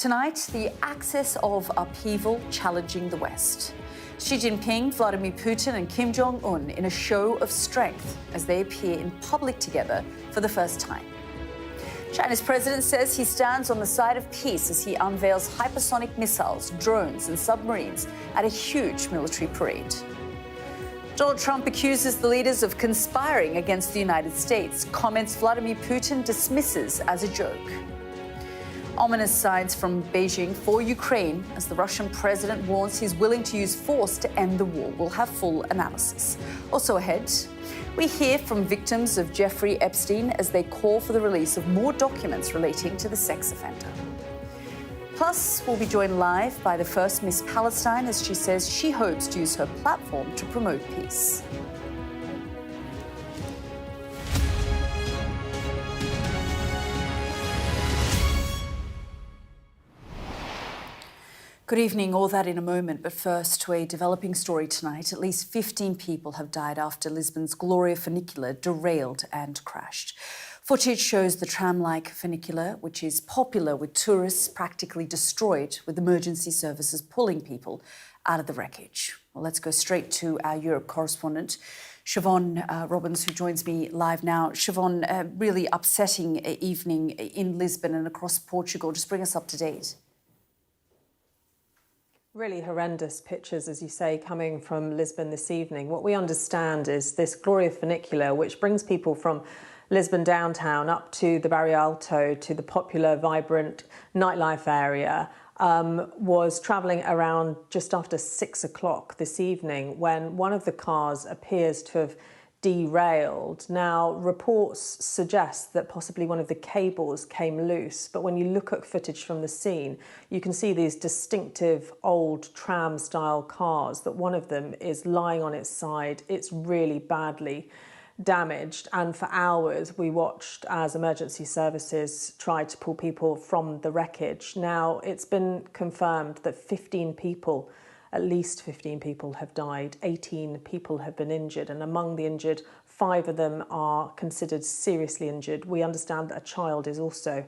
Tonight, the Axis of Upheaval challenging the West. Xi Jinping, Vladimir Putin and Kim Jong-un in a show of strength as they appear in public together for the first time. China's president says he stands on the side of peace as he unveils hypersonic missiles, drones and submarines at a huge military parade. Donald Trump accuses the leaders of conspiring against the United States, comments Vladimir Putin dismisses as a joke. Ominous signs from Beijing for Ukraine as the Russian president warns he's willing to use force to end the war. We'll have full analysis. Also ahead, we hear from victims of Jeffrey Epstein as they call for the release of more documents relating to the sex offender. Plus, we'll be joined live by the first Miss Palestine as she says she hopes to use her platform to promote peace. Good evening, all that in a moment, but first to a developing story tonight. At least 15 people have died after Lisbon's Gloria Funicular derailed and crashed. Footage shows the tram-like funicular, which is popular with tourists, practically destroyed, with emergency services pulling people out of the wreckage. Well, let's go straight to our Europe correspondent, Siobhan Robbins, who joins me live now. Siobhan, really upsetting evening in Lisbon and across Portugal. Just bring us up to date. Really horrendous pictures, as you say, coming from Lisbon this evening. What we understand is this Gloria Funicular, which brings people from Lisbon downtown up to the Barrio Alto, to the popular, vibrant nightlife area, was travelling around just after 6 o'clock this evening when one of the cars appears to have derailed. Now, reports suggest that possibly one of the cables came loose, but when you look at footage from the scene, you can see these distinctive old tram-style cars, that one of them is lying on its side. It's really badly damaged, and for hours we watched as emergency services tried to pull people from the wreckage. Now, it's been confirmed that 15 people, at least 15 people have died, 18 people have been injured, and among the injured, 5 of them are considered seriously injured. We understand that a child is also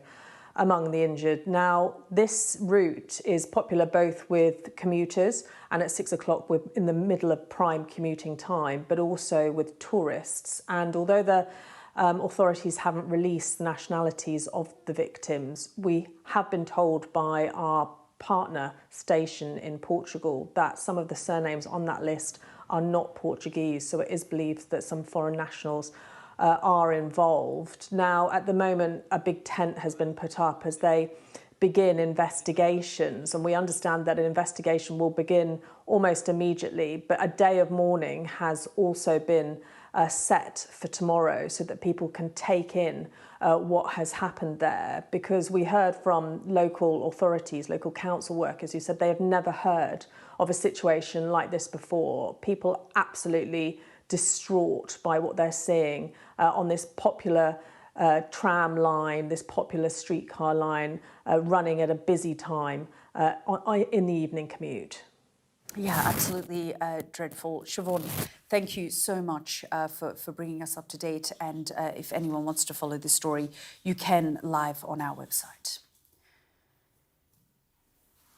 among the injured. Now, this route is popular both with commuters, and at 6 o'clock we're in the middle of prime commuting time, but also with tourists. And although the authorities haven't released the nationalities of the victims, we have been told by our partner station in Portugal that some of the surnames on that list are not Portuguese, so it is believed that some foreign nationals are involved. Now, at the moment, a big tent has been put up as they begin investigations, and we understand that an investigation will begin almost immediately, but a day of mourning has also been set for tomorrow so that people can take in what has happened there, because we heard from local authorities, local council workers, who said they have never heard of a situation like this before. People absolutely distraught by what they're seeing on this popular tram line, this popular streetcar line running at a busy time in the evening commute. Yeah, absolutely dreadful. Siobhan, thank you so much for bringing us up to date. And if anyone wants to follow this story, you can live on our website.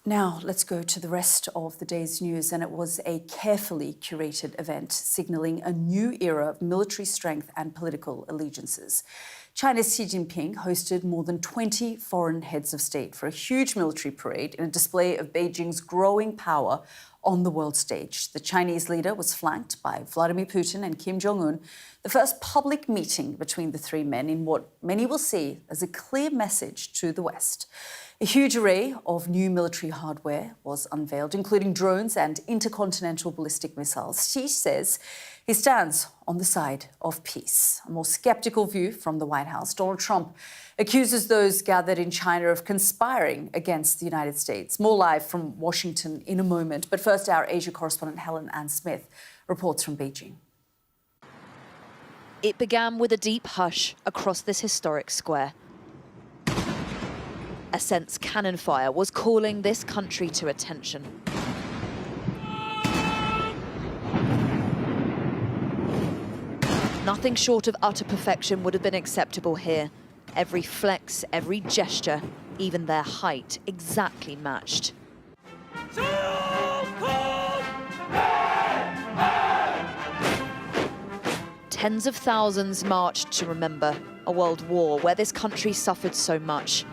Now, let's go to the rest of the day's news. And it was a carefully curated event signalling a new era of military strength and political allegiances. China's Xi Jinping hosted more than 20 foreign heads of state for a huge military parade in a display of Beijing's growing power on the world stage. The Chinese leader was flanked by Vladimir Putin and Kim Jong-un, the first public meeting between the three men in what many will see as a clear message to the West. A huge array of new military hardware was unveiled, including drones and intercontinental ballistic missiles. Xi says he stands on the side of peace. A more sceptical view from the White House. Donald Trump accuses those gathered in China of conspiring against the United States. More live from Washington in a moment. But first, our Asia correspondent Helen Ann Smith reports from Beijing. It began with a deep hush across this historic square. A sense cannon fire was calling this country to attention. Nothing short of utter perfection would have been acceptable here. Every flex, every gesture, even their height exactly matched. Tens of thousands marched to remember a world war where this country suffered so much.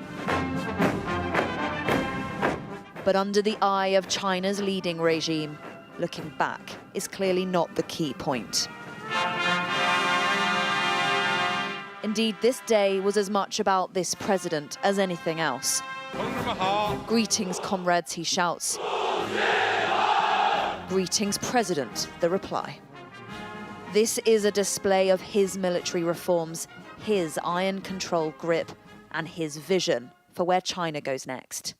But under the eye of China's leading regime, looking back is clearly not the key point. Indeed, this day was as much about this president as anything else. Greetings, comrades, he shouts. Greetings, President, the reply. This is a display of his military reforms, his iron control grip, and his vision for where China goes next.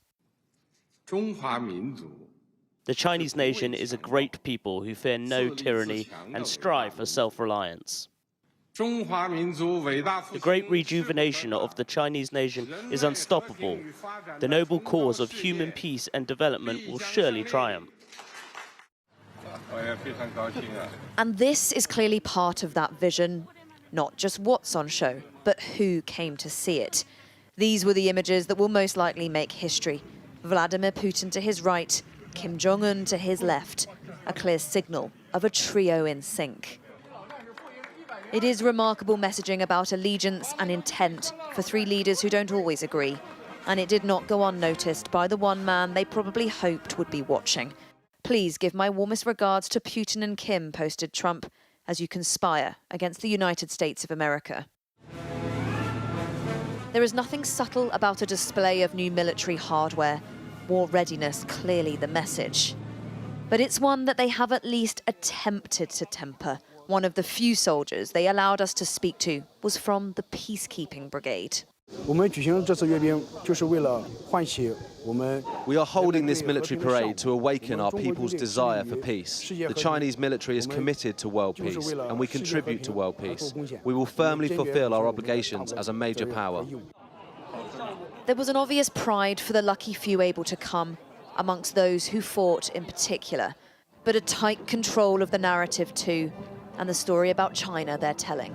The Chinese nation is a great people who fear no tyranny and strive for self-reliance. The great rejuvenation of the Chinese nation is unstoppable. The noble cause of human peace and development will surely triumph. And this is clearly part of that vision, not just what's on show, but who came to see it. These were the images that will most likely make history. Vladimir Putin to his right, Kim Jong-un to his left, a clear signal of a trio in sync. It is remarkable messaging about allegiance and intent for three leaders who don't always agree. And it did not go unnoticed by the one man they probably hoped would be watching. Please give my warmest regards to Putin and Kim, posted Trump, as you conspire against the United States of America. There is nothing subtle about a display of new military hardware. War readiness, clearly the message. But it's one that they have at least attempted to temper. One of the few soldiers they allowed us to speak to was from the Peacekeeping Brigade. We are holding this military parade to awaken our people's desire for peace. The Chinese military is committed to world peace, and we contribute to world peace. We will firmly fulfill our obligations as a major power. There was an obvious pride for the lucky few able to come, amongst those who fought in particular, but a tight control of the narrative too, and the story about China they're telling.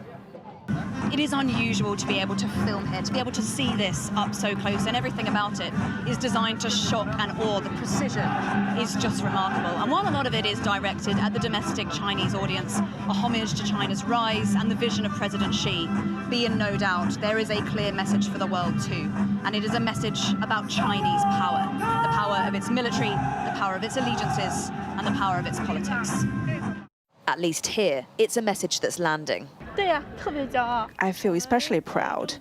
It is unusual to be able to film here, to be able to see this up so close, and everything about it is designed to shock and awe. The precision is just remarkable. And while a lot of it is directed at the domestic Chinese audience, a homage to China's rise and the vision of President Xi, be in no doubt, there is a clear message for the world too. And it is a message about Chinese power, the power of its military, the power of its allegiances, and the power of its politics. At least here, it's a message that's landing. I feel especially proud.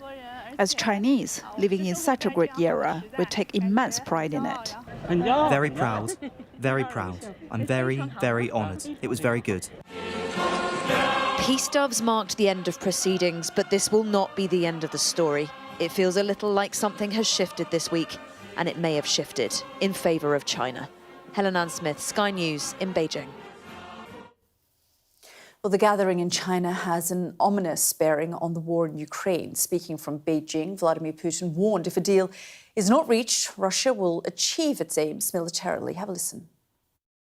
As Chinese, living in such a great era, we take immense pride in it. Very proud, very proud. I'm very, very honoured. It was very good. Peace doves marked the end of proceedings, but this will not be the end of the story. It feels a little like something has shifted this week, and it may have shifted in favour of China. Helen Ann Smith, Sky News in Beijing. Well, the gathering in China has an ominous bearing on the war in Ukraine. Speaking from Beijing, Vladimir Putin warned if a deal is not reached, Russia will achieve its aims militarily. Have a listen.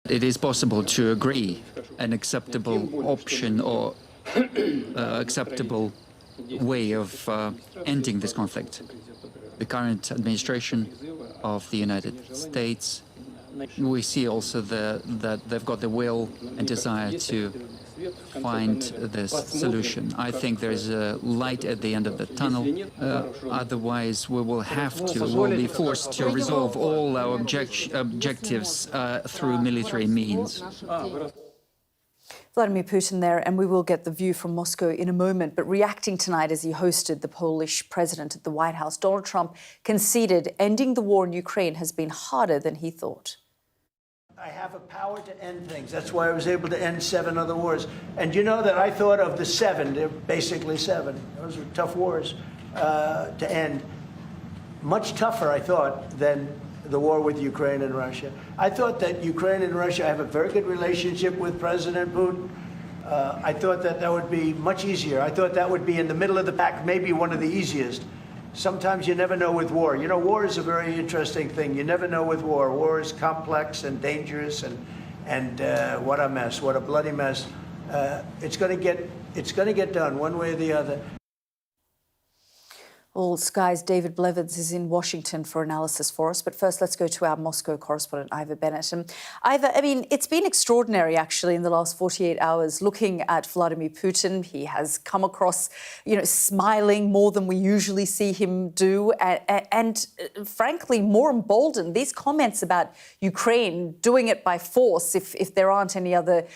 It is possible to agree an acceptable option or acceptable way of ending this conflict. The current administration of the United States, we see also that they've got the will and desire to find this solution. I think there's a light at the end of the tunnel. Otherwise, we'll be forced to resolve all our objectives through military means. Vladimir Putin there, and we will get the view from Moscow in a moment. But reacting tonight as he hosted the Polish president at the White House, Donald Trump conceded ending the war in Ukraine has been harder than he thought. I have a power to end things. That's why I was able to end 7 other wars. And you know that I thought of the 7, they're basically 7. Those were tough wars to end. Much tougher, I thought, than the war with Ukraine and Russia. I thought that Ukraine and Russia have a very good relationship with President Putin. I thought that would be much easier. I thought that would be in the middle of the pack, maybe one of the easiest. Sometimes you never know with war. You know, war is a very interesting thing. You never know with war. War is complex and dangerous, and what a mess, what a bloody mess. It's going to get done one way or the other. Well, Sky's David Blevins is in Washington for analysis for us. But first, let's go to our Moscow correspondent, Ivor Bennett. And Ivor, I mean, it's been extraordinary, actually, in the last 48 hours, looking at Vladimir Putin. He has come across, smiling more than we usually see him do. And frankly, more emboldened. These comments about Ukraine doing it by force, if there aren't any other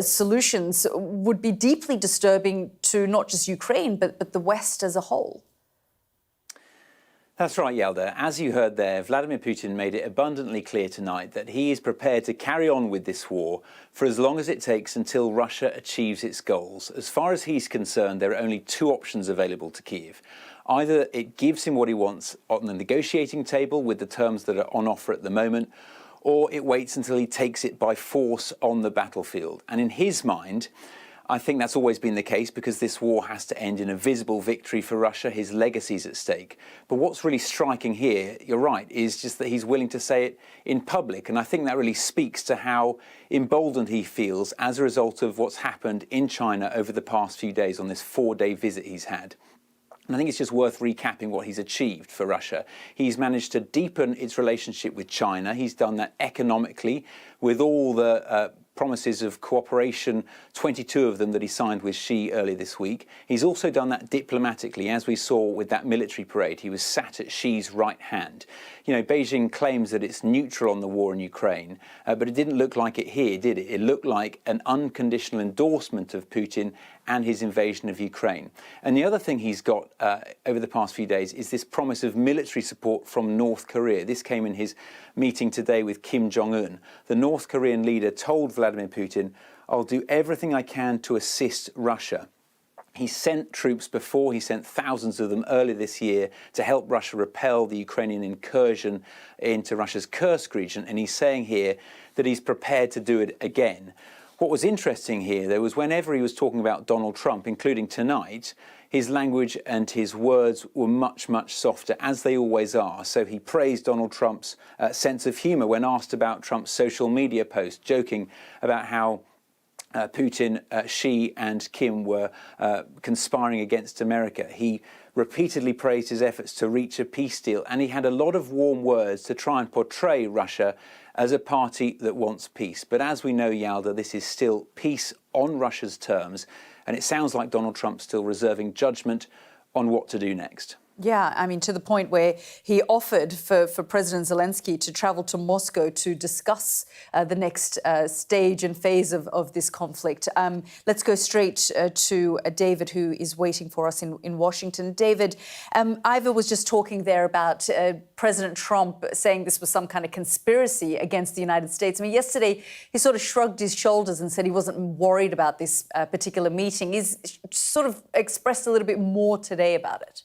solutions, would be deeply disturbing to not just Ukraine, but the West as a whole. That's right, Yalda. As you heard there, Vladimir Putin made it abundantly clear tonight that he is prepared to carry on with this war for as long as it takes until Russia achieves its goals. As far as he's concerned, there are only two options available to Kyiv. Either it gives him what he wants on the negotiating table with the terms that are on offer at the moment, or it waits until he takes it by force on the battlefield. And in his mind, I think that's always been the case because this war has to end in a visible victory for Russia. His legacy's at stake. But what's really striking here, you're right, is just that he's willing to say it in public. And I think that really speaks to how emboldened he feels as a result of what's happened in China over the past few days on this 4-day visit he's had. And I think it's just worth recapping what he's achieved for Russia. He's managed to deepen its relationship with China. He's done that economically with all the promises of cooperation, 22 of them that he signed with Xi earlier this week. He's also done that diplomatically, as we saw with that military parade. He was sat at Xi's right hand. Beijing claims that it's neutral on the war in Ukraine, but it didn't look like it here, did it? It looked like an unconditional endorsement of Putin and his invasion of Ukraine. And the other thing he's got over the past few days is this promise of military support from North Korea. This came in his meeting today with Kim Jong-un. The North Korean leader told Vladimir Putin, "I'll do everything I can to assist Russia." He sent troops before, he sent thousands of them earlier this year to help Russia repel the Ukrainian incursion into Russia's Kursk region, and he's saying here that he's prepared to do it again. What was interesting here, though, was whenever he was talking about Donald Trump, including tonight, his language and his words were much, much softer, as they always are. So he praised Donald Trump's sense of humour when asked about Trump's social media post, joking about how Putin, Xi and Kim were conspiring against America. He repeatedly praised his efforts to reach a peace deal, and he had a lot of warm words to try and portray Russia as a party that wants peace. But as we know, Yalda, this is still peace on Russia's terms, and it sounds like Donald Trump's still reserving judgment on what to do next. Yeah, I mean, to the point where he offered for President Zelensky to travel to Moscow to discuss the next stage and phase of this conflict. Let's go straight to David, who is waiting for us in Washington. David, Ivor was just talking there about President Trump saying this was some kind of conspiracy against the United States. I mean, yesterday he sort of shrugged his shoulders and said he wasn't worried about this particular meeting. He's sort of expressed a little bit more today about it.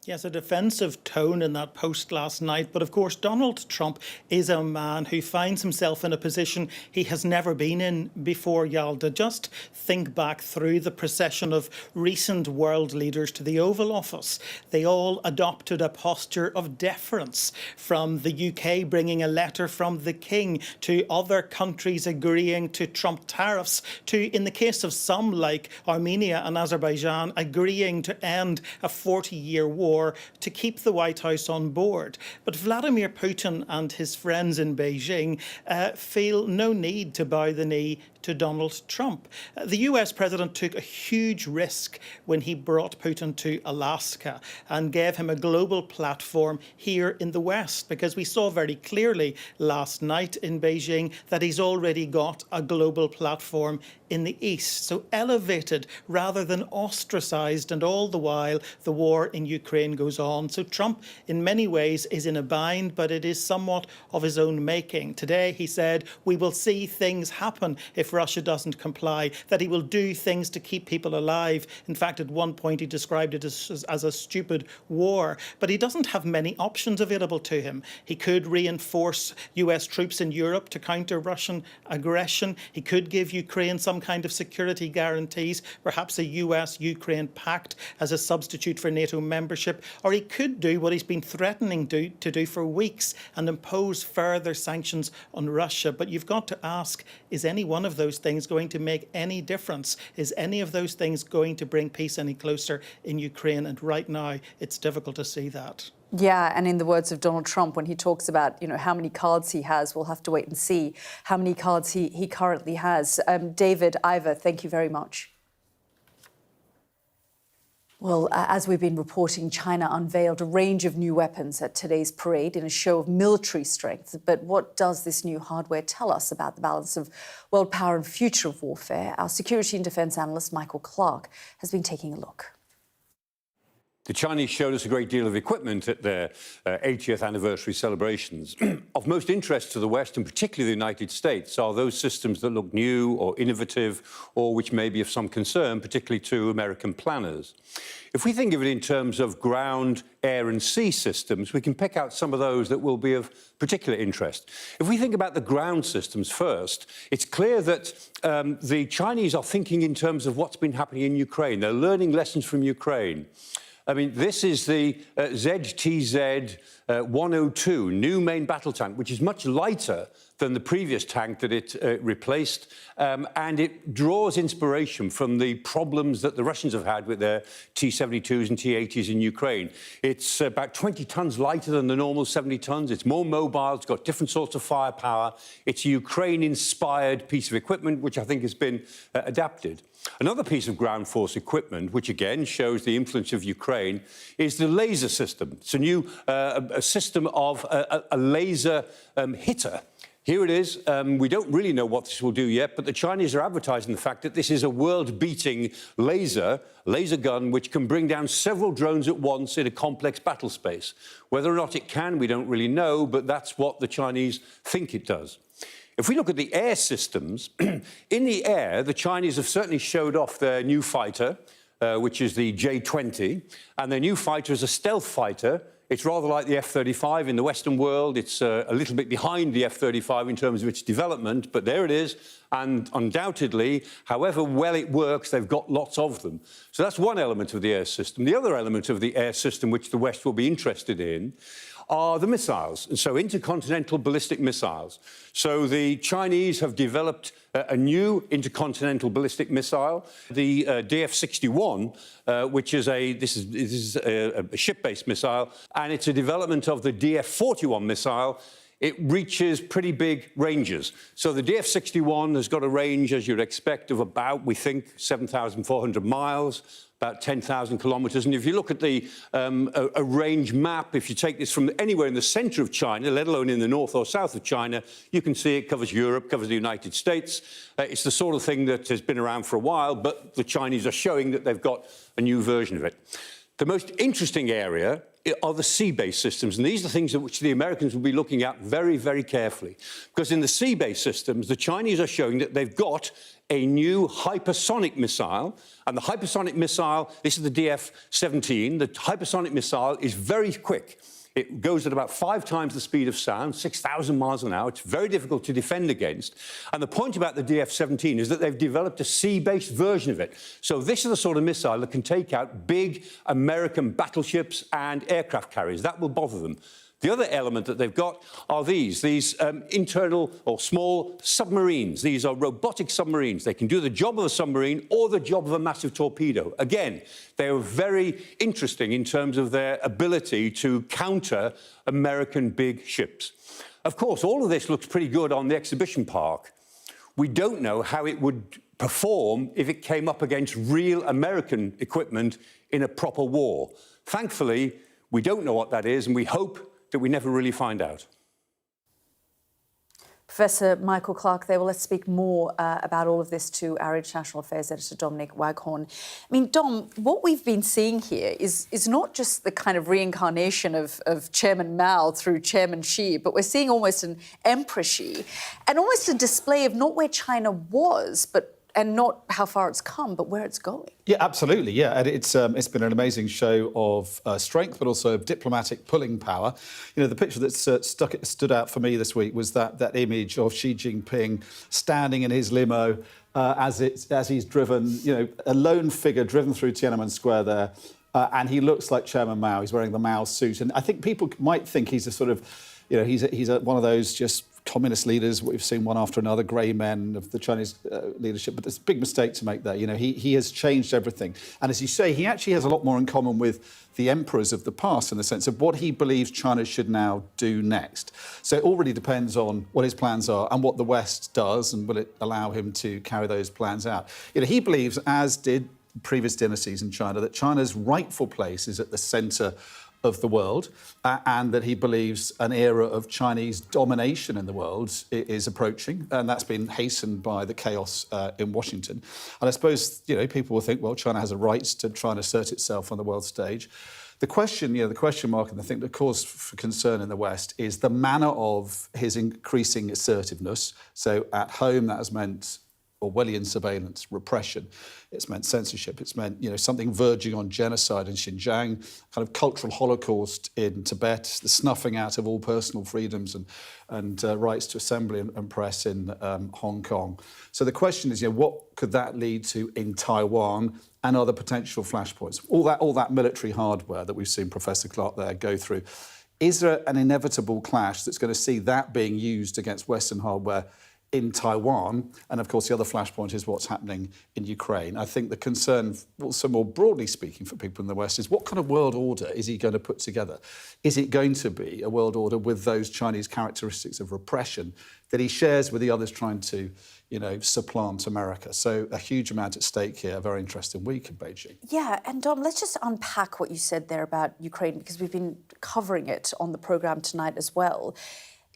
Yes, a defensive tone in that post last night. But of course, Donald Trump is a man who finds himself in a position he has never been in before, Yalda. Just think back through the procession of recent world leaders to the Oval Office. They all adopted a posture of deference, from the UK bringing a letter from the King to other countries agreeing to Trump tariffs, to, in the case of some like Armenia and Azerbaijan, agreeing to end a 40-year war to keep the White House on board. But Vladimir Putin and his friends in Beijing feel no need to bow the knee to Donald Trump. The US president took a huge risk when he brought Putin to Alaska and gave him a global platform here in the West, because we saw very clearly last night in Beijing that he's already got a global platform in the East. So elevated rather than ostracized, and all the while the war in Ukraine goes on. So Trump in many ways is in a bind, but it is somewhat of his own making. Today he said we will see things happen if Russia doesn't comply, that he will do things to keep people alive. In fact, at one point he described it as a stupid war. But he doesn't have many options available to him. He could reinforce US troops in Europe to counter Russian aggression. He could give Ukraine some kind of security guarantees, perhaps a US-Ukraine pact as a substitute for NATO membership. Or he could do what he's been threatening to do for weeks and impose further sanctions on Russia. But you've got to ask, is any one of of those things going to make any difference? Is any of those things going to bring peace any closer in Ukraine? And right now, it's difficult to see that. Yeah, and in the words of Donald Trump, when he talks about, how many cards he has, we'll have to wait and see how many cards he currently has. David, Ivor, thank you very much. Well, as we've been reporting, China unveiled a range of new weapons at today's parade in a show of military strength. But what does this new hardware tell us about the balance of world power and future of warfare? Our security and defence analyst, Michael Clark, has been taking a look. The Chinese showed us a great deal of equipment at their 80th anniversary celebrations. Of most interest to the West, and particularly the United States, are those systems that look new or innovative, or which may be of some concern, particularly to American planners. If we think of it in terms of ground, air and sea systems, we can pick out some of those that will be of particular interest. If we think about the ground systems first, it's clear that the Chinese are thinking in terms of what's been happening in Ukraine. They're learning lessons from Ukraine. I mean, this is the ZTZ-102, new main battle tank, which is much lighter than the previous tank that it replaced, and it draws inspiration from the problems that the Russians have had with their T-72s and T-80s in Ukraine. It's about 20 tons lighter than the normal 70 tons. It's more mobile. It's got different sorts of firepower. It's a Ukraine-inspired piece of equipment, which I think has been adapted. Another piece of ground force equipment, which again shows the influence of Ukraine, is the laser system. It's a new a system of a laser hitter. Here it is. We don't really know what this will do yet, but the Chinese are advertising the fact that this is a world-beating laser gun, which can bring down several drones at once in a complex battle space. Whether or not it can, we don't really know, but that's what the Chinese think it does. If we look at the air systems, in the air, the Chinese have certainly showed off their new fighter, which is the J-20, and their new fighter is a stealth fighter. It's rather like the F-35 in the Western world. It's a little bit behind the F-35 in terms of its development, but there it is. And undoubtedly, however well it works, they've got lots of them. So that's one element of the air system. The other element of the air system, which the West will be interested in, are the missiles, and so intercontinental ballistic missiles. So the Chinese have developed a new intercontinental ballistic missile, the DF-61, which is a ship-based missile, and it's a development of the DF-41 missile. It reaches pretty big ranges. So the DF-61 has got a range, as you'd expect, of about, we think, 7,400 miles, about 10,000 kilometres. And if you look at the a range map, if you take this from anywhere in the centre of China, let alone in the north or south of China, you can see it covers Europe, covers the United States. It's the sort of thing that has been around for a while, but the Chinese are showing that they've got a new version of it. The most interesting area are the sea-based systems, and these are things which the Americans will be looking at very, very carefully. Because in the sea-based systems, the Chinese are showing that they've got a new hypersonic missile, and the hypersonic missile, this is the DF-17, the hypersonic missile is very quick. It goes at about 5 times the speed of sound, 6,000 miles an hour. It's very difficult to defend against. And the point about the DF-17 is that they've developed a sea-based version of it. So this is the sort of missile that can take out big American battleships and aircraft carriers. That will bother them. The other element that they've got are these internal or small submarines. These are robotic submarines. They can do the job of a submarine or the job of a massive torpedo. Again, they are very interesting in terms of their ability to counter American big ships. Of course, all of this looks pretty good on the exhibition park. We don't know how it would perform if it came up against real American equipment in a proper war. Thankfully, we don't know what that is, and we hope that we never really find out. Professor Michael Clark there. Well, let's speak more about all of this to our international affairs editor, Dominic Waghorn. I mean, Dom, what we've been seeing here is not just the kind of reincarnation of Chairman Mao through Chairman Xi, but we're seeing almost an Emperor Xi, and almost a display of not where China was, and not how far it's come, but where it's going. Yeah, absolutely. Yeah, and it's been an amazing show of strength, but also of diplomatic pulling power. You know, the picture that stood out for me this week was that image of Xi Jinping standing in his limo as he's driven, you know, a lone figure driven through Tiananmen Square there, and he looks like Chairman Mao. He's wearing the Mao suit, and I think people might think he's a sort of, you know, he's one of those just communist leaders, we've seen one after another, grey men of the Chinese leadership, but there's a big mistake to make there. You know, he has changed everything. And as you say, he actually has a lot more in common with the emperors of the past in the sense of what he believes China should now do next. So it all really depends on what his plans are and what the West does, and will it allow him to carry those plans out. You know, he believes, as did previous dynasties in China, that China's rightful place is at the centre of the world, and that he believes an era of Chinese domination in the world is approaching, and that's been hastened by the chaos in Washington. And I suppose, you know, people will think, well, China has a right to try and assert itself on the world stage. The question, you know, the question mark, and the thing that caused for concern in the West is the manner of his increasing assertiveness. So at home, that has meant Orwellian surveillance, repression. It's meant censorship. It's meant, you know, something verging on genocide in Xinjiang, kind of cultural holocaust in Tibet, the snuffing out of all personal freedoms and rights to assembly and press in Hong Kong. So the question is, you know, what could that lead to in Taiwan and other potential flashpoints? All that military hardware that we've seen Professor Clark there go through. Is there an inevitable clash that's going to see that being used against Western hardware in Taiwan? And of course, the other flashpoint is what's happening in Ukraine. I think the concern, also more broadly speaking, for people in the West is what kind of world order is he going to put together? Is it going to be a world order with those Chinese characteristics of repression that he shares with the others trying to, you know, supplant America? So a huge amount at stake here, a very interesting week in Beijing. Yeah, and Dom, let's just unpack what you said there about Ukraine, because we've been covering it on the programme tonight as well.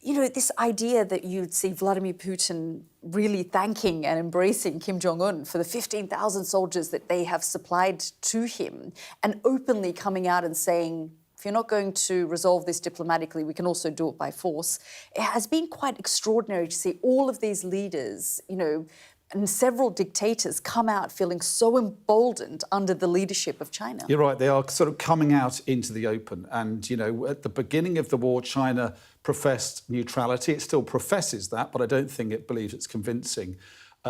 You know, this idea that you'd see Vladimir Putin really thanking and embracing Kim Jong-un for the 15,000 soldiers that they have supplied to him, and openly coming out and saying, if you're not going to resolve this diplomatically, we can also do it by force. It has been quite extraordinary to see all of these leaders, you know, and several dictators come out feeling so emboldened under the leadership of China. You're right, they are sort of coming out into the open. And, you know, at the beginning of the war, China professed neutrality. It still professes that, but I don't think it believes it's convincing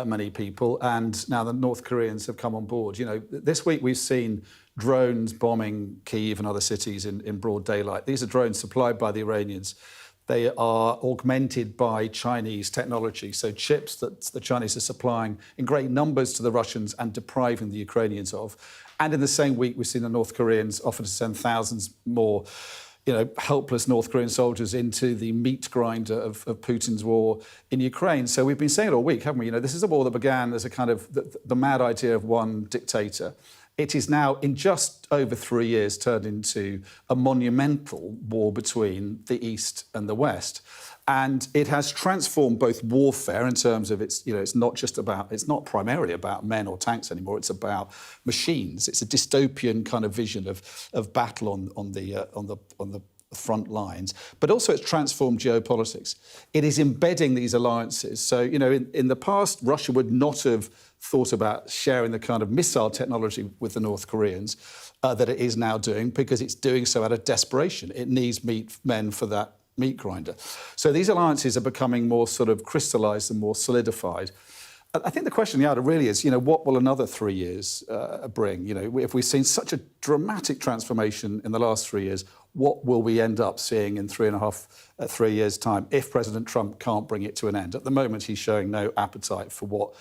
many people. And now the North Koreans have come on board. You know, this week we've seen drones bombing Kyiv and other cities in broad daylight. These are drones supplied by the Iranians. They are augmented by Chinese technology, so chips that the Chinese are supplying in great numbers to the Russians and depriving the Ukrainians of. And in the same week, we've seen the North Koreans offer to send thousands more, you know, helpless North Korean soldiers into the meat grinder of Putin's war in Ukraine. So we've been saying it all week, haven't we? You know, this is a war that began as a kind of the mad idea of one dictator. It is now, in just over 3 years, turned into a monumental war between the East and the West. And it has transformed both warfare in terms of its, you know, it's not primarily about men or tanks anymore. It's about machines. It's a dystopian kind of vision of battle on the front lines, but also it's transformed geopolitics. It is embedding these alliances. So, you know, in the past, Russia would not have thought about sharing the kind of missile technology with the North Koreans that it is now doing, because it's doing so out of desperation. It needs men for that meat grinder. So these alliances are becoming more sort of crystallised and more solidified. I think the question, Yalda, really is, you know, what will another 3 years bring? You know, if we've seen such a dramatic transformation in the last 3 years, what will we end up seeing in 3 years' time if President Trump can't bring it to an end? At the moment, he's showing no appetite for what,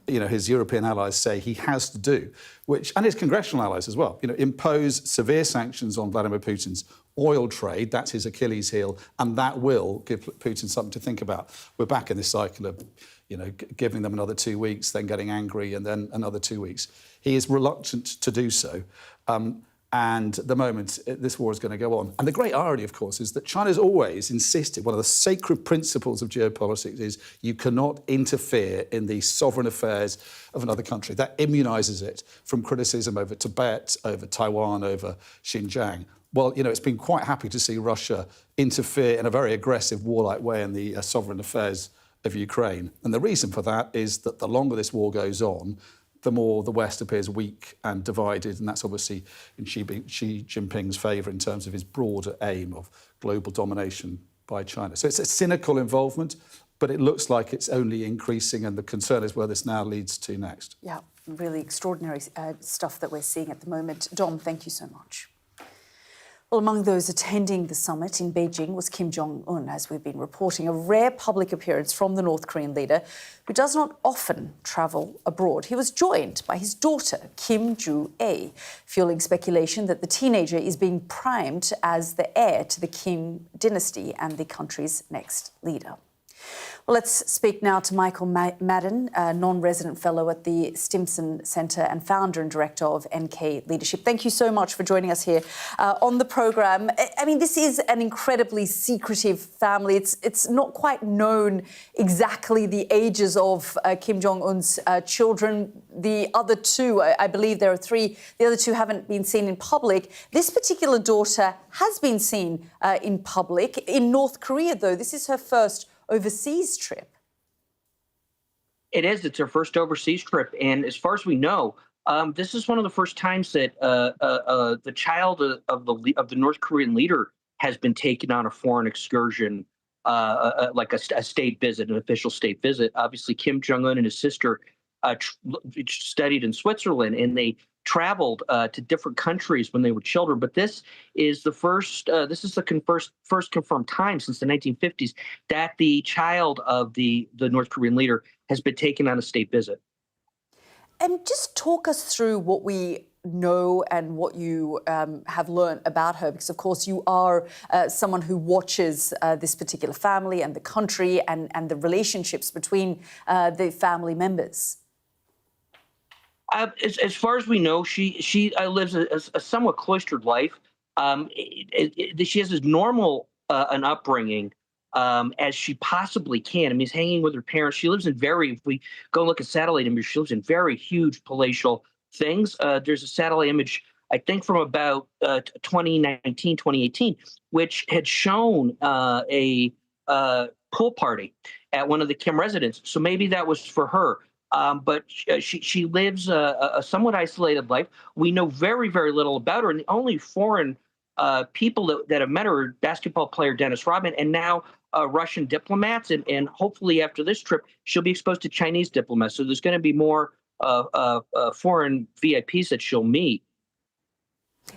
you know, his European allies say he has to do, and his congressional allies as well. You know, impose severe sanctions on Vladimir Putin's oil trade. That's his Achilles heel, and that will give Putin something to think about. We're back in this cycle of, you know, giving them another 2 weeks, then getting angry, and then another 2 weeks. He is reluctant to do so. And at the moment, this war is going to go on. And the great irony, of course, is that China's always insisted, one of the sacred principles of geopolitics is you cannot interfere in the sovereign affairs of another country. That immunises it from criticism over Tibet, over Taiwan, over Xinjiang. Well, you know, it's been quite happy to see Russia interfere in a very aggressive, warlike way in the sovereign affairs of Ukraine. And the reason for that is that the longer this war goes on, the more the West appears weak and divided, and that's obviously in Xi Jinping's favour in terms of his broader aim of global domination by China. So it's a cynical involvement, but it looks like it's only increasing, and the concern is where this now leads to next. Yeah, really extraordinary stuff that we're seeing at the moment. Dom, thank you so much. Well, among those attending the summit in Beijing was Kim Jong-un, as we've been reporting, a rare public appearance from the North Korean leader who does not often travel abroad. He was joined by his daughter, Kim Joo-ae, fueling speculation that the teenager is being primed as the heir to the Kim dynasty and the country's next leader. Well, let's speak now to Michael Madden, a non-resident fellow at the Stimson Centre and founder and director of NK Leadership. Thank you so much for joining us here on the programme. I mean, this is an incredibly secretive family. It's not quite known exactly the ages of Kim Jong-un's children. The other two, I believe there are three, the other two haven't been seen in public. This particular daughter has been seen in public. In North Korea, though, this is her first overseas trip. It is. It's her first overseas trip, and as far as we know, this is one of the first times that the child of the North Korean leader has been taken on a foreign excursion, like a state visit, an official state visit. Obviously, Kim Jong-un and his sister studied in Switzerland, and they traveled to different countries when they were children. But this is the first. This is the first confirmed time since the 1950s that the child of the North Korean leader has been taken on a state visit. And just talk us through what we know and what you have learned about her, because of course you are someone who watches this particular family and the country and the relationships between the family members. As far as we know, she lives a somewhat cloistered life. She has as normal an upbringing as she possibly can. I mean, she's hanging with her parents. She lives in if we go look at satellite images, she lives in very huge palatial things. There's a satellite image, I think, from about 2019, 2018, which had shown a pool party at one of the Kim residences. So maybe that was for her. But she lives a somewhat isolated life. We know very, very little about her. And the only foreign people that have met her are basketball player Dennis Rodman and now Russian diplomats. And hopefully after this trip, she'll be exposed to Chinese diplomats. So there's going to be more foreign VIPs that she'll meet.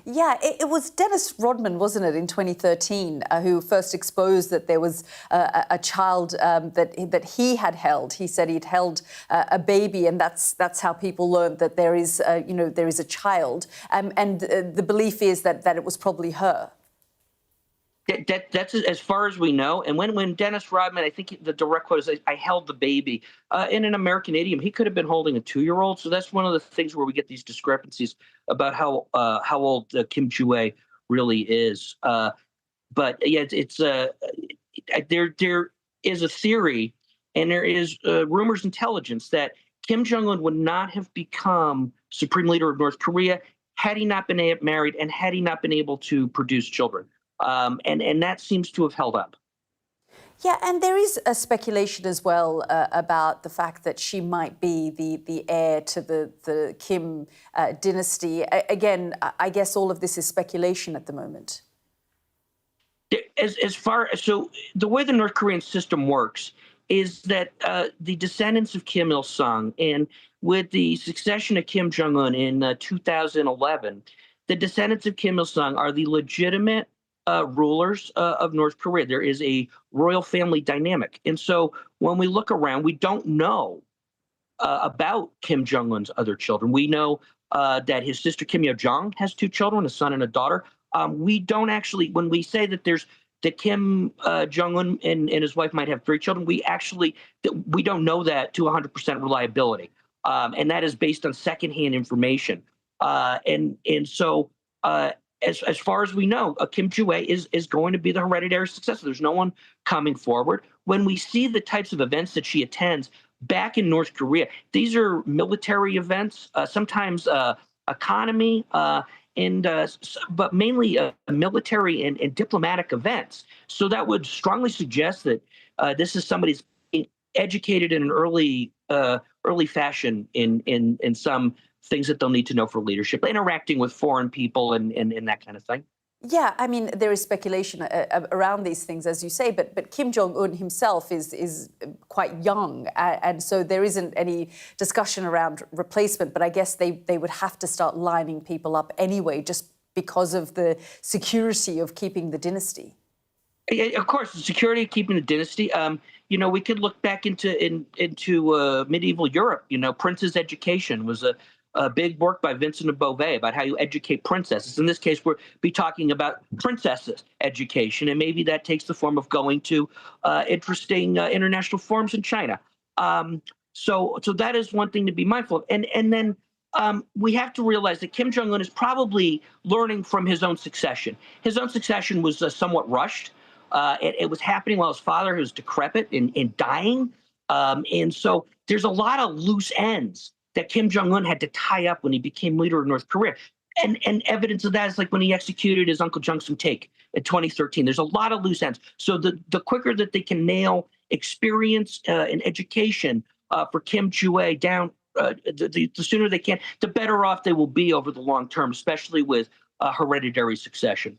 Yeah, it was Dennis Rodman, wasn't it, in 2013, who first exposed that there was a child that he had held. He said he'd held a baby, and that's how people learned that there is a child. And the belief is that it was probably her. That's as far as we know. And when Dennis Rodman, I think the direct quote is, "I held the baby." In an American idiom, he could have been holding a 2-year-old. So that's one of the things where we get these discrepancies about how old Kim Joo-ae really is. But yeah, there is a theory, and there is rumors, intelligence that Kim Jong-un would not have become supreme leader of North Korea had he not been married and had he not been able to produce children. And that seems to have held up. Yeah, and there is a speculation as well about the fact that she might be the heir to the Kim dynasty. Again, I guess all of this is speculation at the moment. So the way the North Korean system works is that the descendants of Kim Il-sung, and with the succession of Kim Jong-un in 2011, the descendants of Kim Il-sung are the legitimate rulers of North Korea. There is a royal family dynamic. And so when we look around, we don't know about Kim Jong-un's other children. We know that his sister Kim Yo-jong has 2 children, a son and a daughter. We don't actually, when we say that Kim Jong-un and his wife might have 3 children, we don't know that to 100% reliability. And that is based on secondhand information. So as far as we know, Kim Joo-ae is going to be the hereditary successor. There's no one coming forward. When we see the types of events that she attends back in North Korea, these are military events, sometimes economy, but mainly military and diplomatic events. So that would strongly suggest that this is somebody who's being educated in an early fashion in some things that they'll need to know for leadership, interacting with foreign people and that kind of thing. Yeah, I mean, there is speculation around these things, as you say, but Kim Jong-un himself is quite young, and so there isn't any discussion around replacement, but I guess they would have to start lining people up anyway, just because of the security of keeping the dynasty. Of course, the security of keeping the dynasty. We could look back into medieval Europe. Prince's education was a big work by Vincent of Beauvais about how you educate princesses. In this case, we'll be talking about princesses' education, and maybe that takes the form of going to interesting international forums in China. So that is one thing to be mindful of. And then we have to realize that Kim Jong-un is probably learning from his own succession. His own succession was somewhat rushed. It was happening while his father was decrepit and dying. And so there's a lot of loose ends that Kim Jong-un had to tie up when he became leader of North Korea. And evidence of that is like when he executed his uncle Jung Sung-taek in 2013. There's a lot of loose ends. So the quicker that they can nail experience and education for Kim Jue down, the sooner they can, the better off they will be over the long term, especially with hereditary succession.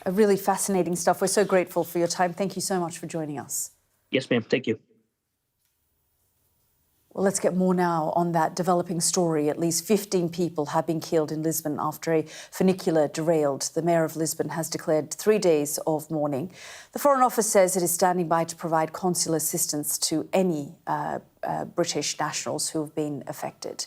Really fascinating stuff. We're so grateful for your time. Thank you so much for joining us. Yes, ma'am. Thank you. Well, let's get more now on that developing story. At least 15 people have been killed in Lisbon after a funicular derailed. The mayor of Lisbon has declared 3 days of mourning. The Foreign Office says it is standing by to provide consular assistance to any British nationals who have been affected.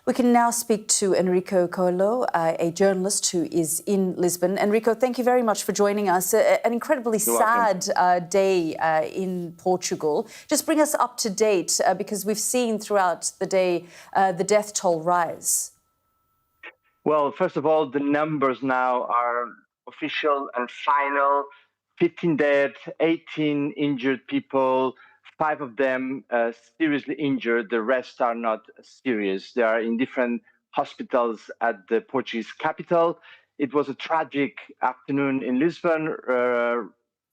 We can now speak to Enrico Coelho, a journalist who is in Lisbon. Enrico, thank you very much for joining us. An incredibly sad day in Portugal. Just bring us up to date because we've seen throughout the day the death toll rise. Well, first of all, the numbers now are official and final. 15 dead, 18 injured people. 5 of them seriously injured. The rest are not serious. They are in different hospitals at the Portuguese capital. It was a tragic afternoon in Lisbon.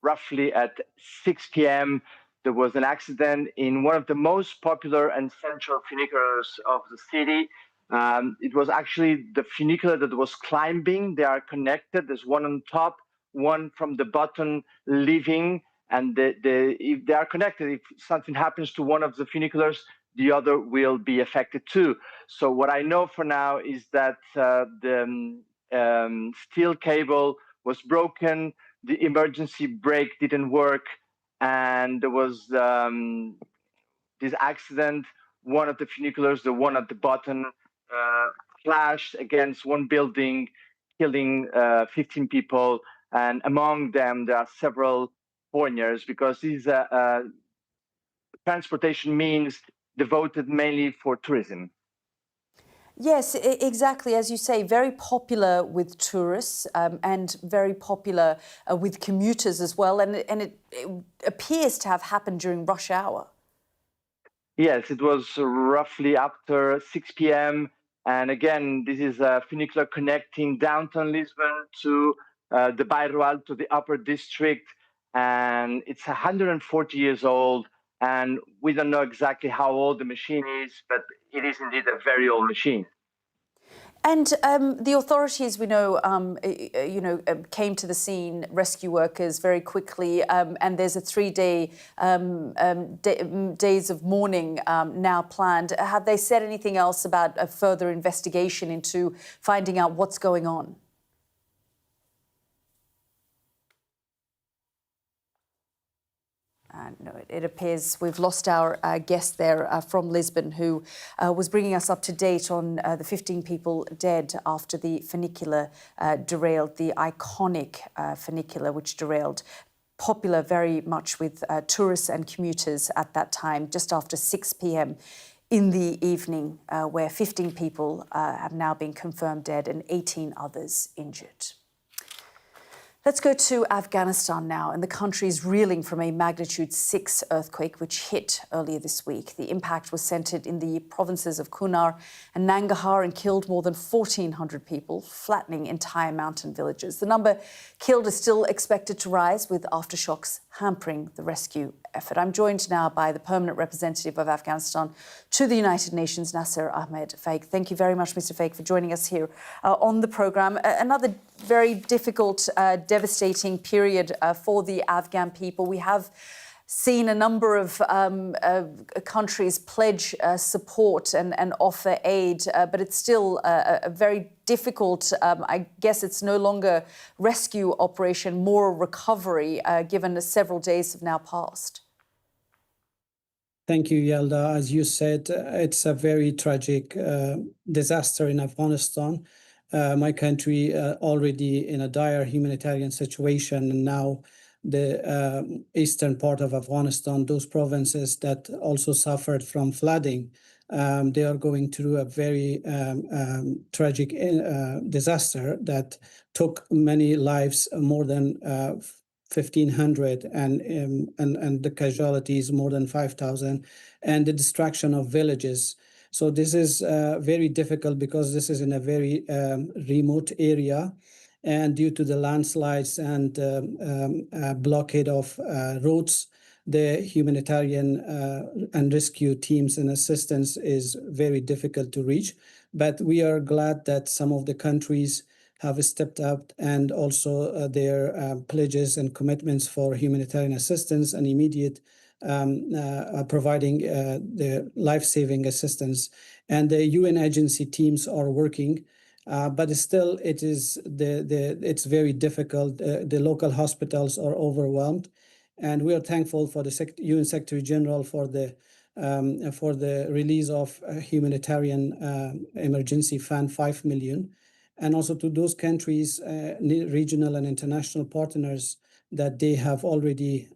Roughly at 6 p.m., there was an accident in one of the most popular and central funiculars of the city. It was actually the funicular that was climbing. They are connected. There's one on top, one from the bottom leaving. And if they are connected, if something happens to one of the funiculars, the other will be affected too. So what I know for now is that the steel cable was broken, the emergency brake didn't work, and there was this accident. One of the funiculars, the one at the bottom, clashed against one building, killing 15 people. And among them, there are several foreigners, because these transportation means devoted mainly for tourism. Yes, exactly. As you say, very popular with tourists and very popular with commuters as well. And it appears to have happened during rush hour. Yes, it was roughly after 6 p.m. And again, this is a funicular connecting downtown Lisbon to the Bairro Alto, the upper district. And it's 140 years old, and we don't know exactly how old the machine is, but it is indeed a very old machine. And the authorities, we know, came to the scene, rescue workers very quickly, and there's a 3-day days of mourning now planned. Have they said anything else about a further investigation into finding out what's going on? No, it appears we've lost our guest there from Lisbon, who was bringing us up to date on the 15 people dead after the funicular derailed, the iconic funicular which derailed, popular very much with tourists and commuters at that time, just after 6 p.m. in the evening, where 15 people have now been confirmed dead and 18 others injured. Let's go to Afghanistan now, and the country is reeling from a magnitude 6 earthquake which hit earlier this week. The impact was centered in the provinces of Kunar and Nangarhar and killed more than 1,400 people, flattening entire mountain villages. The number killed is still expected to rise, with aftershocks hampering the rescue effort. I'm joined now by the permanent representative of Afghanistan to the United Nations, Nasser Ahmed Faik. Thank you very much, Mr. Faik, for joining us here on the programme. Another very difficult, devastating period for the Afghan people. We have seen a number of countries pledge support and offer aid, but it's still a very difficult, I guess it's no longer rescue operation, more recovery, given several days have now passed. Thank you, Yalda. As you said, it's a very tragic disaster in Afghanistan. My country already in a dire humanitarian situation, and now the eastern part of Afghanistan, those provinces that also suffered from flooding, they are going through a very tragic disaster that took many lives, more than 1,500, and the casualties more than 5,000, and the destruction of villages. So this is very difficult because this is in a very remote area, and due to the landslides and blockade of roads, the humanitarian and rescue teams and assistance is very difficult to reach. But we are glad that some of the countries have stepped up, and also their pledges and commitments for humanitarian assistance and immediate providing the life-saving assistance. And the UN agency teams are working, but still it's very difficult. The local hospitals are overwhelmed, and we are thankful for the UN Secretary General for the release of a humanitarian emergency fund, 5 million, and also to those countries, regional and international partners, that they have already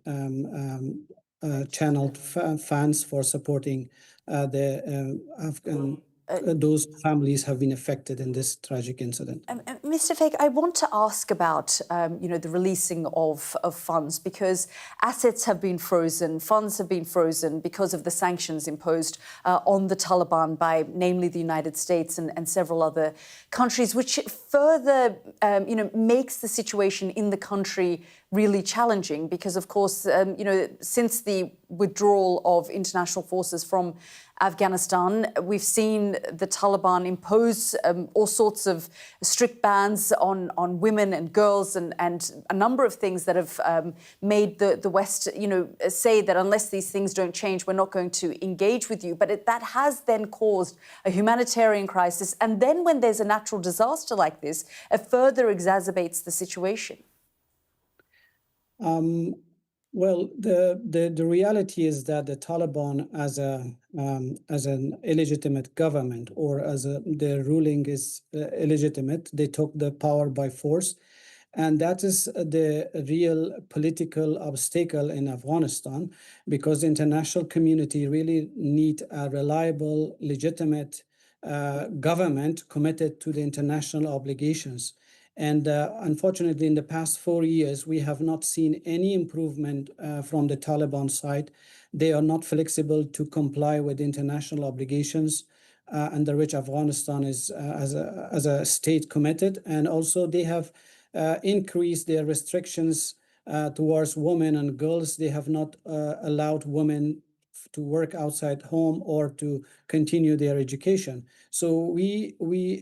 channeled funds for supporting the Afghan. Those families have been affected in this tragic incident. Mr. Fake, I want to ask about the releasing of funds, because assets have been frozen, funds have been frozen because of the sanctions imposed on the Taliban by namely the United States and several other countries, which further makes the situation in the country really challenging, because of course since the withdrawal of international forces from Afghanistan, we've seen the Taliban impose all sorts of strict bans on women and girls, and a number of things that have made the West, say that unless these things don't change, we're not going to engage with you. But that has then caused a humanitarian crisis. And then when there's a natural disaster like this, it further exacerbates the situation. Well, the reality is that the Taliban, as an illegitimate government, or their ruling is illegitimate, they took the power by force, and that is the real political obstacle in Afghanistan, because the international community really need a reliable, legitimate government committed to the international obligations. And unfortunately, in the past 4 years, we have not seen any improvement from the Taliban side. They are not flexible to comply with international obligations under which Afghanistan is, as a state, committed. And also, they have increased their restrictions towards women and girls. They have not allowed women to work outside home or to continue their education. So we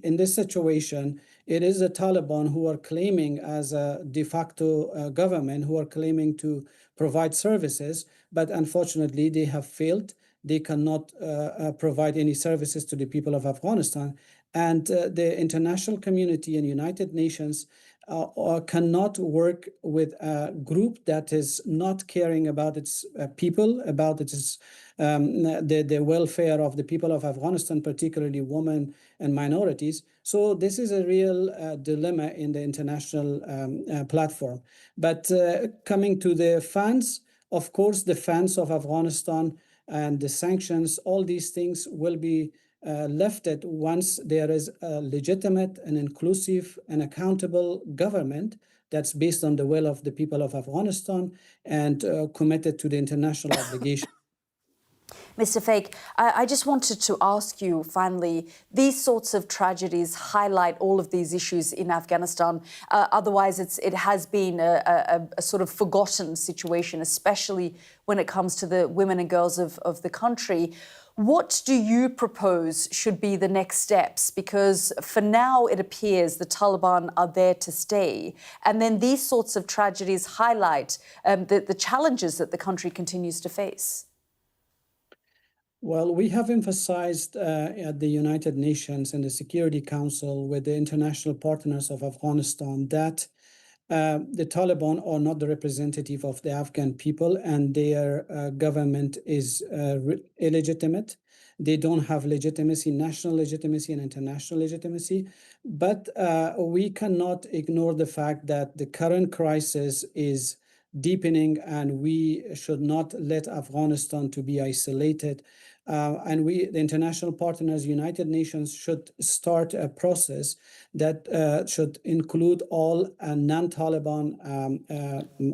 in this situation, it is the Taliban who are claiming as a de facto government, who are claiming to provide services, but unfortunately they have failed. They cannot provide any services to the people of Afghanistan. And the international community and United Nations cannot work with a group that is not caring about its people, about its the welfare of the people of Afghanistan, particularly women and minorities. So this is a real dilemma in the international platform. But coming to the funds, of course, the funds of Afghanistan and the sanctions, all these things will be lifted once there is a legitimate and inclusive and accountable government that's based on the will of the people of Afghanistan and committed to the international obligation. Mr. Fake, I just wanted to ask you, finally, these sorts of tragedies highlight all of these issues in Afghanistan. Otherwise, it has been a sort of forgotten situation, especially when it comes to the women and girls of the country. What do you propose should be the next steps? Because for now, it appears the Taliban are there to stay. And then these sorts of tragedies highlight the challenges that the country continues to face. Well, we have emphasized at the United Nations and the Security Council with the international partners of Afghanistan that the Taliban are not the representative of the Afghan people, and their government is illegitimate. They don't have legitimacy, national legitimacy and international legitimacy. But we cannot ignore the fact that the current crisis is deepening, and we should not let Afghanistan to be isolated. And the international partners, United Nations, should start a process that should include all non-Taliban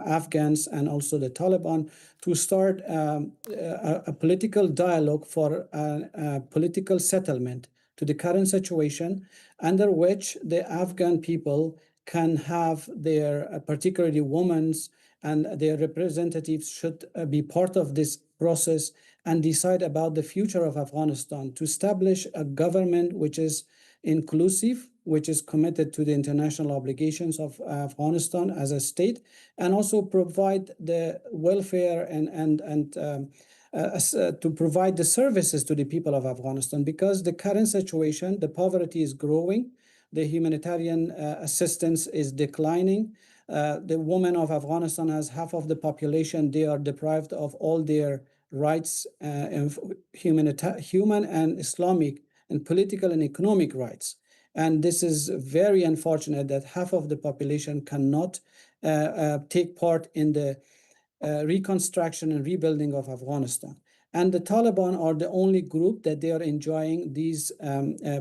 Afghans and also the Taliban to start a political dialogue for a political settlement to the current situation, under which the Afghan people can have their, particularly women's and their representatives should be part of this process and decide about the future of Afghanistan, to establish a government which is inclusive, which is committed to the international obligations of Afghanistan as a state, and also provide the welfare and to provide the services to the people of Afghanistan. Because the current situation, the poverty is growing, the humanitarian assistance is declining. The women of Afghanistan, as half of the population, they are deprived of all their rights, human and Islamic and political and economic rights. And this is very unfortunate that half of the population cannot take part in the reconstruction and rebuilding of Afghanistan. And the Taliban are the only group that they are enjoying these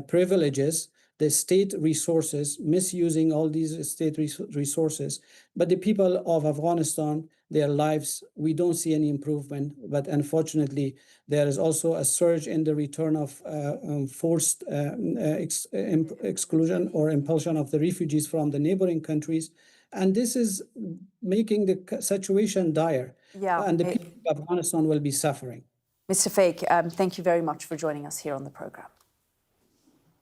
privileges, the state resources, misusing all these state resources. But the people of Afghanistan, their lives, we don't see any improvement. But unfortunately, there is also a surge in the return of forced exclusion or impulsion of the refugees from the neighboring countries. And this is making the situation dire. Yeah, and the people of Afghanistan will be suffering. Mr. Fake, thank you very much for joining us here on the program.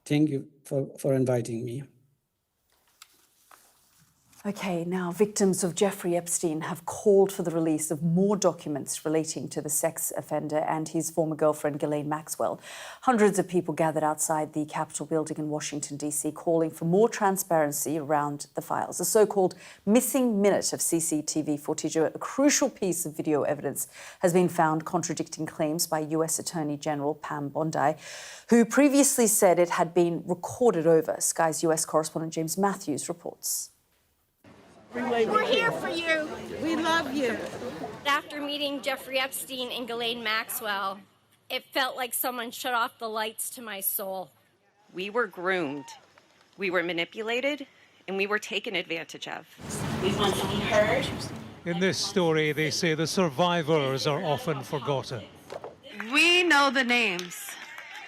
Thank you for inviting me. Okay, now victims of Jeffrey Epstein have called for the release of more documents relating to the sex offender and his former girlfriend, Ghislaine Maxwell. Hundreds of people gathered outside the Capitol building in Washington, D.C., calling for more transparency around the files. A so-called missing minute of CCTV footage, a crucial piece of video evidence, has been found contradicting claims by U.S. Attorney General Pam Bondi, who previously said it had been recorded over. Sky's U.S. correspondent James Matthews reports. We're here for you. We love you. After meeting Jeffrey Epstein and Ghislaine Maxwell, it felt like someone shut off the lights to my soul. We were groomed, we were manipulated, and we were taken advantage of. We want to be heard. In this story, they say the survivors are often forgotten. We know the names.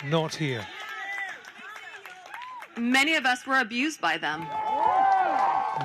Not here. Many of us were abused by them.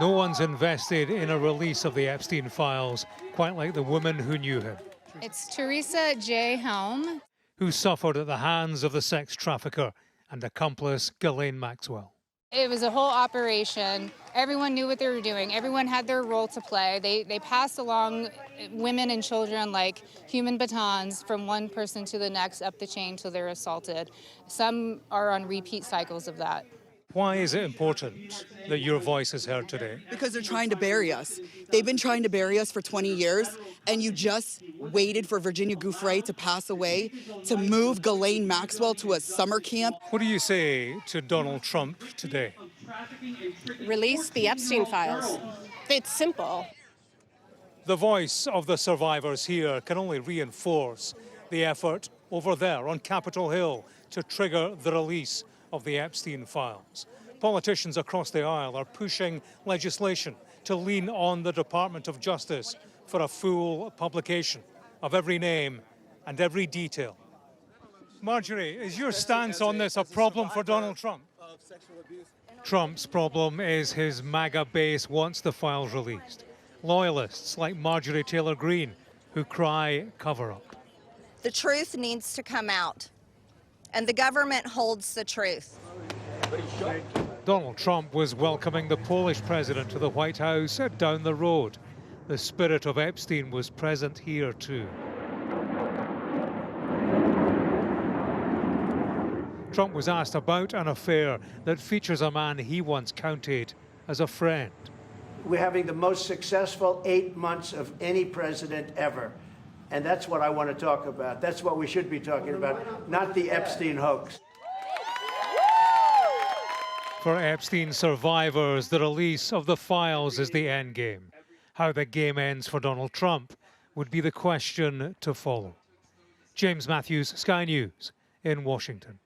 No one's invested in a release of the Epstein files, quite like the woman who knew him. It's Teresa J. Helm, who suffered at the hands of the sex trafficker and accomplice Ghislaine Maxwell. It was a whole operation. Everyone knew what they were doing. Everyone had their role to play. They passed along women and children like human batons from one person to the next up the chain till they're assaulted. Some are on repeat cycles of that. Why is it important that your voice is heard today? Because they're trying to bury us. They've been trying to bury us for 20 years, and you just waited for Virginia Giuffre to pass away to move Ghislaine Maxwell to a summer camp. What do you say to Donald Trump today? Release the Epstein files. It's simple. The voice of the survivors here can only reinforce the effort over there on Capitol Hill to trigger the release of the Epstein files. Politicians across the aisle are pushing legislation to lean on the Department of Justice for a full publication of every name and every detail. Marjorie, is your stance on this a problem for Donald Trump? Trump's problem is his MAGA base wants the files released. Loyalists like Marjorie Taylor Greene, who cry cover up. The truth needs to come out. and the government holds the truth. Donald Trump was welcoming the Polish president to the White House down the road. The spirit of Epstein was present here too. Trump was asked about an affair that features a man he once counted as a friend. We're having the most successful 8 months of any president ever. And that's what I want to talk about. That's what we should be talking about, not the Epstein hoax. For Epstein survivors, the release of the files is the end game. How the game ends for Donald Trump would be the question to follow. James Matthews, Sky News in Washington.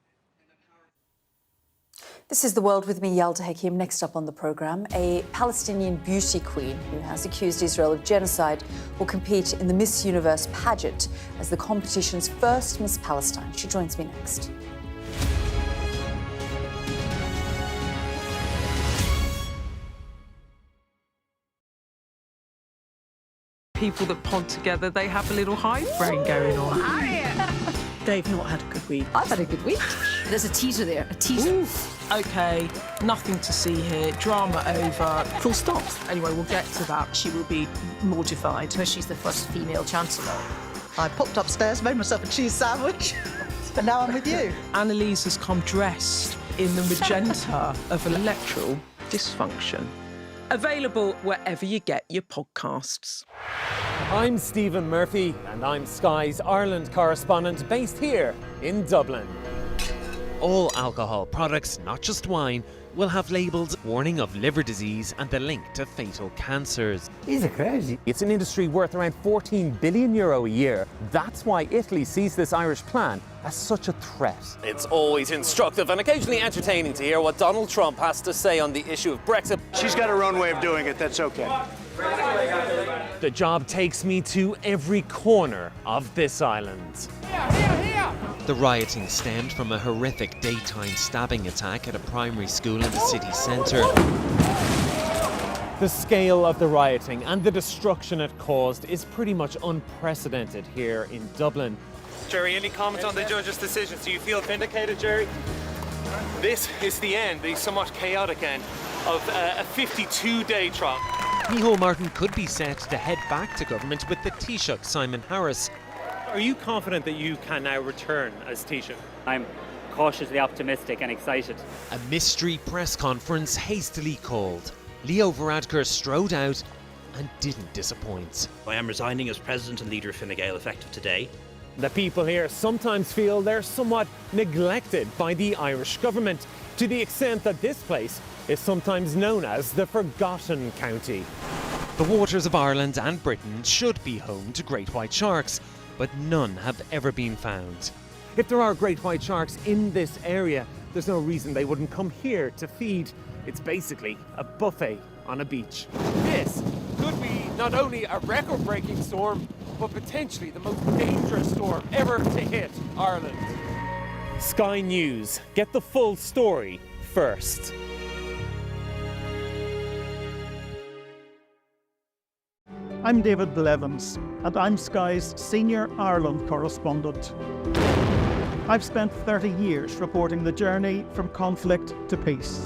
This is The World with me, Yalda Hakim. Next up on the programme, a Palestinian beauty queen who has accused Israel of genocide will compete in the Miss Universe pageant as the competition's first Miss Palestine. She joins me next. People that pod together, they have a little hive brain going on. They've not had a good week. I've had a good week. There's a teaser there, a teaser. Oof. OK, nothing to see here. Drama over. Full stop. Anyway, we'll get to that. She will be mortified. She's the first female chancellor. I popped upstairs, made myself a cheese sandwich, and now I'm with you. Annalise has come dressed in the magenta of electoral dysfunction. Available wherever you get your podcasts. I'm Stephen Murphy, and I'm Sky's Ireland correspondent based here in Dublin. All alcohol products, not just wine, will have labels warning of liver disease and the link to fatal cancers. These are crazy. It's an industry worth around €14 billion a year. That's why Italy sees this Irish plan as such a threat. It's always instructive and occasionally entertaining to hear what Donald Trump has to say on the issue of Brexit. She's got her own way of doing it, that's okay. The job takes me to every corner of this island. The rioting stemmed from a horrific daytime stabbing attack at a primary school in the city centre. The scale of the rioting and the destruction it caused is pretty much unprecedented here in Dublin. Jerry, any comment on the judge's decisions? Do you feel vindicated, Jerry? This is the end, the somewhat chaotic end, of a 52-day trial. Micheál Martin could be set to head back to government with the Taoiseach Simon Harris. Are you confident that you can now return as Taoiseach? I'm cautiously optimistic and excited. A mystery press conference hastily called. Leo Varadkar strode out and didn't disappoint. I am resigning as president and leader of Fine Gael effective today. The people here sometimes feel they're somewhat neglected by the Irish government, to the extent that this place is sometimes known as the Forgotten County. The waters of Ireland and Britain should be home to great white sharks, but none have ever been found. If there are great white sharks in this area, there's no reason they wouldn't come here to feed. It's basically a buffet on a beach. This could be not only a record-breaking storm, but potentially the most dangerous storm ever to hit Ireland. Sky News, get the full story first. I'm David Blevins, and I'm Sky's Senior Ireland Correspondent. I've spent 30 years reporting the journey from conflict to peace.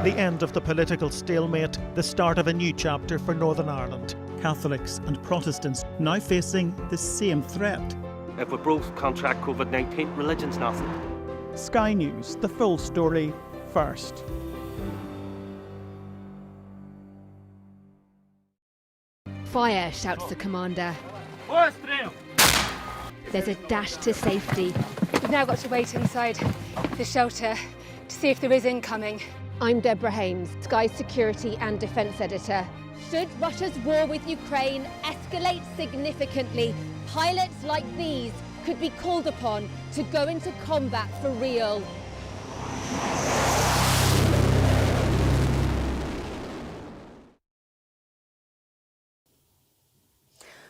The end of the political stalemate, the start of a new chapter for Northern Ireland. Catholics and Protestants now facing the same threat. If we both contract COVID-19, religion's nothing. Sky News, the full story first. Fire, shouts the commander. There's a dash to safety. We've now got to wait inside the shelter to see if there is incoming. I'm Deborah Hames, Sky Security and Defence Editor. Should Russia's war with Ukraine escalate significantly, pilots like these could be called upon to go into combat for real.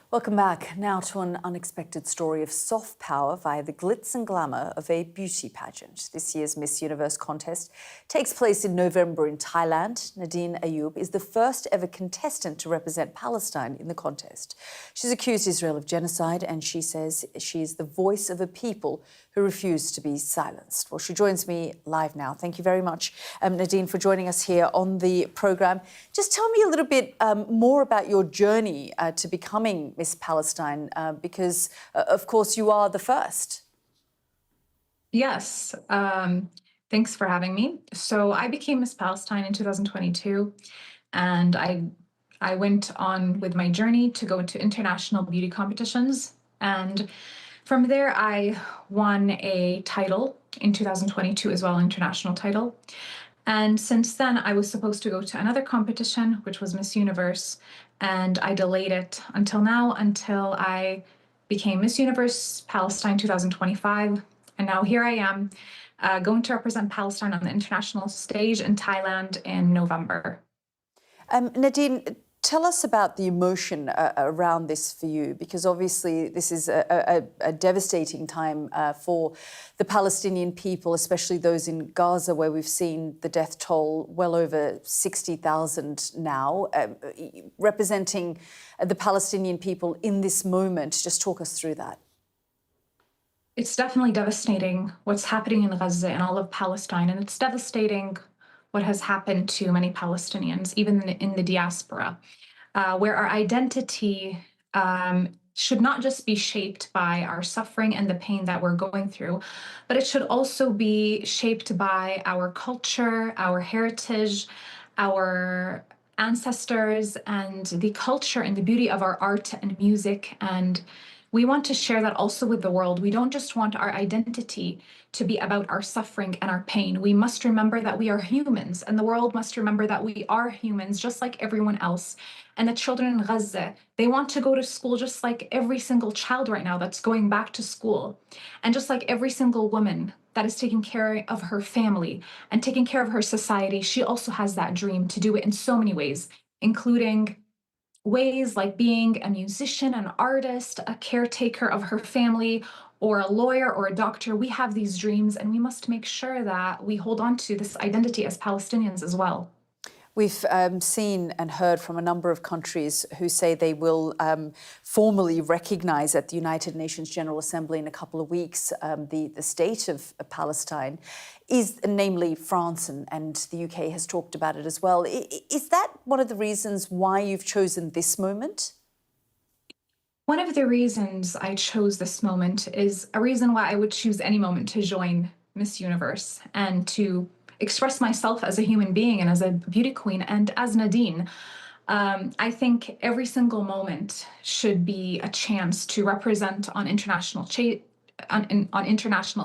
Welcome back. Now to an unexpected story of soft power via the glitz and glamour of a beauty pageant. This year's Miss Universe contest takes place in November in Thailand. Nadine Ayub is the first ever contestant to represent Palestine in the contest. She's accused Israel of genocide and she says she is the voice of a people who refuse to be silenced. Well, she joins me live now. Thank you very much, Nadine, for joining us here on the programme. Just tell me a little bit more about your journey to becoming Miss Palestine, because, of course, you are the first. Yes. Thanks for having me. So I became Miss Palestine in 2022, and I went on with my journey to go to international beauty competitions. And from there, I won a title in 2022 as well, international title. And since then, I was supposed to go to another competition, which was Miss Universe, and I delayed it until now, until I became Miss Universe Palestine 2025. And now here I am, going to represent Palestine on the international stage in Thailand in November. Nadine, tell us about the emotion around this for you, because obviously this is a devastating time for the Palestinian people, especially those in Gaza, where we've seen the death toll well over 60,000 now. Representing the Palestinian people in this moment, just talk us through that. It's definitely devastating what's happening in Gaza and all of Palestine, and it's devastating what has happened to many Palestinians, even in the diaspora, where our identity should not just be shaped by our suffering and the pain that we're going through, but it should also be shaped by our culture, our heritage, our ancestors, and the culture and the beauty of our art and music. And we want to share that also with the world. We don't just want our identity to be about our suffering and our pain. We must remember that we are humans, and the world must remember that we are humans just like everyone else. And the children in Gaza, they want to go to school just like every single child right now that's going back to school. And just like every single woman that is taking care of her family and taking care of her society, she also has that dream to do it in so many ways, including ways like being a musician, an artist, a caretaker of her family, or a lawyer or a doctor. We have these dreams, and we must make sure that we hold on to this identity as Palestinians as well. We've seen and heard from a number of countries who say they will formally recognise at the United Nations General Assembly in a couple of weeks the state of Palestine, namely France, and the UK has talked about it as well. Is that one of the reasons why you've chosen this moment? One of the reasons I chose this moment is a reason why I would choose any moment to join Miss Universe and to express myself as a human being and as a beauty queen and as Nadine. I think every single moment should be a chance to represent on international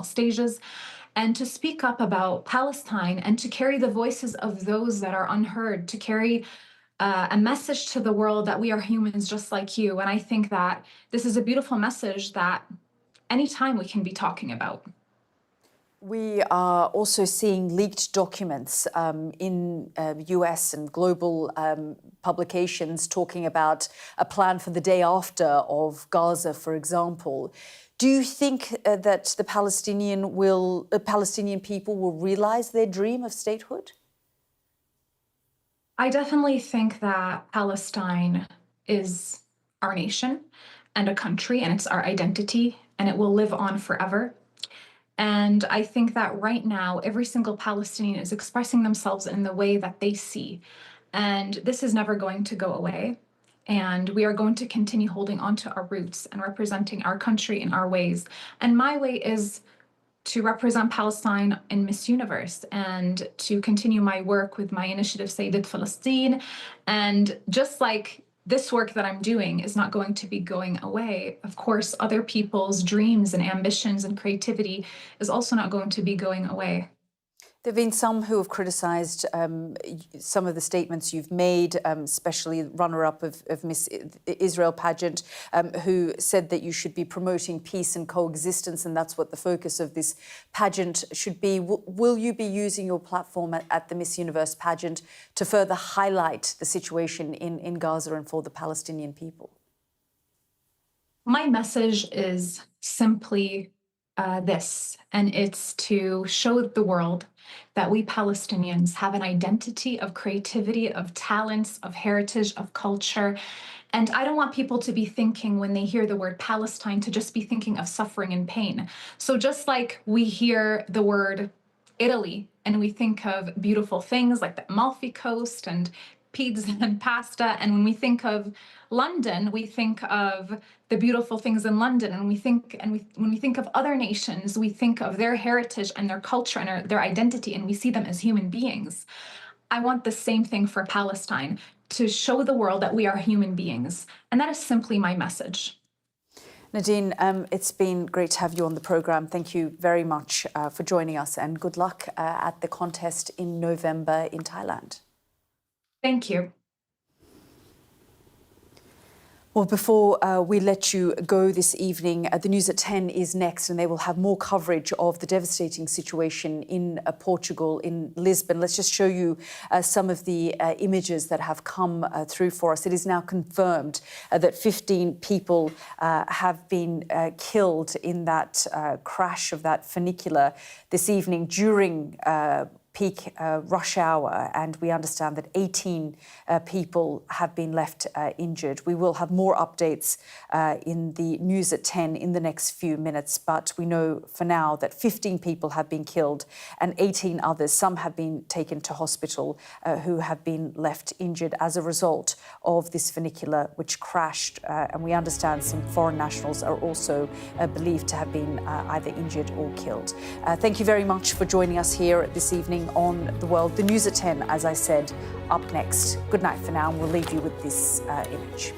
stages and to speak up about Palestine and to carry the voices of those that are unheard, to carry a message to the world that we are humans just like you. And I think that this is a beautiful message that anytime we can be talking about. We are also seeing leaked documents in US and global publications talking about a plan for the day after of Gaza, for example. Do you think that the Palestinian people will realise their dream of statehood? I definitely think that Palestine is our nation and a country, and it's our identity, and it will live on forever. And I think that right now, every single Palestinian is expressing themselves in the way that they see. And this is never going to go away. And we are going to continue holding on to our roots and representing our country in our ways. And my way is to represent Palestine in Miss Universe and to continue my work with my initiative, Sayyidat Palestine. And just like this work that I'm doing is not going to be going away, of course, other people's dreams and ambitions and creativity is also not going to be going away. There have been some who have criticised some of the statements you've made, especially runner-up of Miss Israel pageant, who said that you should be promoting peace and coexistence, and that's what the focus of this pageant should be. Will you be using your platform at the Miss Universe pageant to further highlight the situation in Gaza and for the Palestinian people? My message is simply this, and it's to show the world that we Palestinians have an identity of creativity, of talents, of heritage, of culture. And I don't want people to be thinking when they hear the word Palestine to just be thinking of suffering and pain. So just like we hear the word Italy and we think of beautiful things like the Amalfi Coast and pizza and pasta, and when we think of London, we think of the beautiful things in London, and when we think of other nations, we think of their heritage and their culture and their identity, and we see them as human beings. I want the same thing for Palestine, to show the world that we are human beings, and that is simply my message. Nadine, it's been great to have you on the programme. Thank you very much for joining us, and good luck at the contest in November in Thailand. Thank you. Well, before we let you go this evening, the news at 10 is next, and they will have more coverage of the devastating situation in Portugal, in Lisbon. Let's just show you some of the images that have come through for us. It is now confirmed that 15 people have been killed in that crash of that funicular this evening during peak rush hour, and we understand that 18 people have been left injured. We will have more updates in the news at 10 in the next few minutes, but we know for now that 15 people have been killed and 18 others, some have been taken to hospital, who have been left injured as a result of this funicular which crashed, and we understand some foreign nationals are also believed to have been either injured or killed. Thank you very much for joining us here this evening on The World. The news at 10, as I said, up next. Good night for now, and we'll leave you with this image.